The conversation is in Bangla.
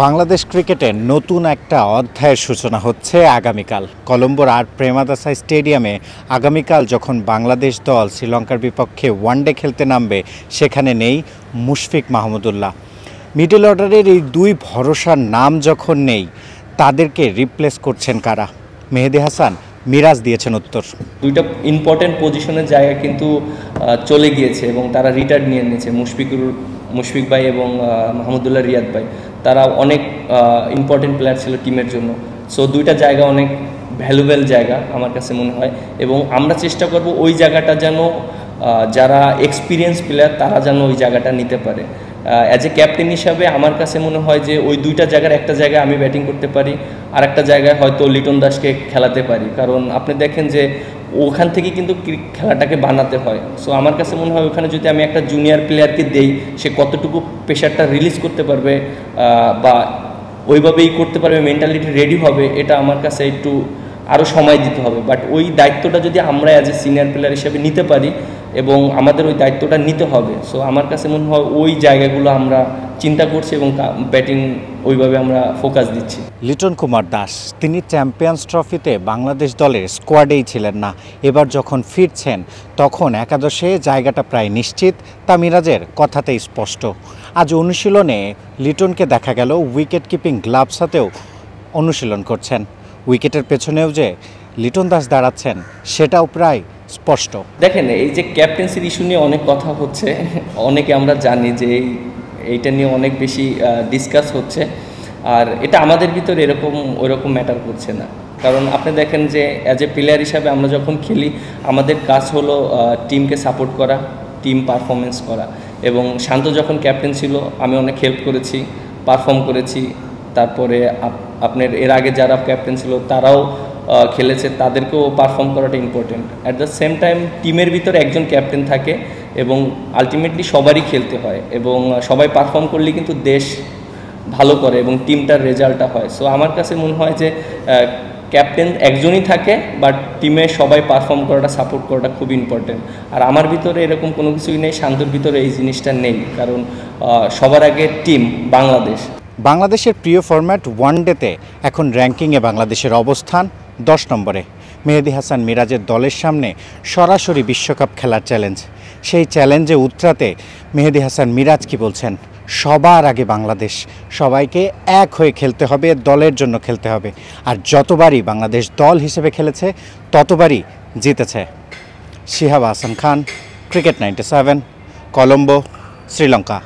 বাংলাদেশ ক্রিকেটে নতুন একটা অধ্যায়ের সূচনা হচ্ছে আগামীকাল। কলম্বোর আর প্রেমাদাসা স্টেডিয়ামে আগামীকাল যখন বাংলাদেশ দল শ্রীলঙ্কার বিপক্ষে ওয়ানডে খেলতে নামবে, সেখানে নেই মুশফিক মাহমুদুল্লাহ। মিডল অর্ডারের এই দুই ভরসার নাম যখন নেই, তাদেরকে রিপ্লেস করছেন কারা? মেহেদী হাসান মিরাজ দিয়েছেন উত্তর। দুইটা ইম্পর্টেন্ট পজিশনের জায়গা কিন্তু চলে গিয়েছে এবং তারা রিটায়ার নিয়ে নিয়েছে। মুশফিক ভাই এবং মাহমুদুল্লাহ রিয়াদ ভাই, তারা অনেক ইম্পর্টেন্ট প্লেয়ার ছিল টিমের জন্য। সো দুইটা জায়গা অনেক ভ্যালুয়েবল জায়গা আমার কাছে মনে হয়, এবং আমরা চেষ্টা করব ওই জায়গাটা যেন যারা এক্সপিরিয়েন্স প্লেয়ার তারা যেন ওই জায়গাটা নিতে পারে। অ্যাজ এ ক্যাপ্টেন হিসাবে আমার কাছে মনে হয় যে ওই দুইটা জায়গার একটা জায়গায় আমি ব্যাটিং করতে পারি, আর একটা জায়গায় হয়তো লিটন দাসকে খেলাতে পারি। কারণ আপনি দেখেন যে ওখান থেকে কিন্তু খেলাটাকে বানাতে হয়। সো আমার কাছে মনে হয় ওখানে যদি আমি একটা জুনিয়র প্লেয়ারকে দেই, সে কতটুকু প্রেশারটা রিলিজ করতে পারবে বা ওইভাবেই করতে পারবে, মেন্টালিটি রেডি হবে, এটা আমার কাছে একটু আরও সময় দিতে হবে। বাট ওই দায়িত্বটা যদি আমরা অ্যাজ এ সিনিয়র প্লেয়ার হিসেবে নিতে পারি এবং আমাদের ওই দায়িত্বটা নিতে হবে, সো আমার কাছে মনে হয় ওই জায়গাগুলো আমরা চিন্তা করছি এবং ব্যাটিং ওইভাবে আমরা ফোকাস দিচ্ছি। লিটন কুমার দাস, তিনি চ্যাম্পিয়ন্স ট্রফিতে বাংলাদেশ দলের স্কোয়াডেই ছিলেন না। এবার যখন ফিরছেন তখন একাদশে জায়গাটা প্রায় নিশ্চিত, তা মিরাজের কথাতেই স্পষ্ট। আজ অনুশীলনে লিটনকে দেখা গেল উইকেট কিপিং গ্লাভস হাতেও অনুশীলন করছেন। উইকেটের পেছনেও যে লিটন দাস দাঁড়াচ্ছেন সেটাও প্রায় স্পষ্ট। দেখেন, এই যে ক্যাপ্টেন্সির ইস্যু নিয়ে অনেক কথা হচ্ছে, অনেকে আমরা জানি যে এইটা নিয়ে অনেক বেশি ডিসকাস হচ্ছে, আর এটা আমাদের ভিতরে ওইরকম ম্যাটার করছে না। কারণ আপনি দেখেন যে অ্যাজ এ প্লেয়ার হিসাবে আমরা যখন খেলি, আমাদের কাজ হলো টিমকে সাপোর্ট করা, টিম পারফরমেন্স করা। এবং শান্ত যখন ক্যাপ্টেন ছিল, আমি অনেক হেল্প করেছি, পারফর্ম করেছি। তারপরে আপনার এর আগে যারা ক্যাপ্টেন ছিল তারাও খেলেছে, তাদেরকেও পারফর্ম করাটা important. At the same time টিমের ভিতরে একজন ক্যাপ্টেন থাকে এবং আলটিমেটলি সবারই খেলতে হয়, এবং সবাই পারফর্ম করলে কিন্তু দেশ ভালো করে এবং টিমটার রেজাল্টটা হয়। সো আমার কাছে মনে হয় যে ক্যাপ্টেন একজনই থাকে, বাট টিমে সবাই পারফর্ম করাটা, সাপোর্ট করাটা খুব ইম্পর্টেন্ট। আর আমার ভিতরে এরকম কোনো কিছুই নেই, শান্তর ভিতরে এই জিনিসটা নেই, কারণ সবার আগে টিম বাংলাদেশের প্রিয় ফরম্যাট ওয়ানডেতে এখন র্যাঙ্কিংয়ে বাংলাদেশের অবস্থান 10 নম্বরে। মেহেদী হাসান মিরাজের দলের সামনে সরাসরি বিশ্বকাপ খেলার চ্যালেঞ্জ। সেই চ্যালেঞ্জে উতরাতে মেহেদী হাসান মিরাজ কি বলছেন? সবার আগে বাংলাদেশ, সবাইকে এক হয়ে খেলতে হবে, দলের জন্য খেলতে হবে। আর যতবারই বাংলাদেশ দল হিসেবে খেলেছে ততবারই জিতেছে। শিহাব হাসান খান, ক্রিকেট 97, কলম্বো, শ্রীলঙ্কা।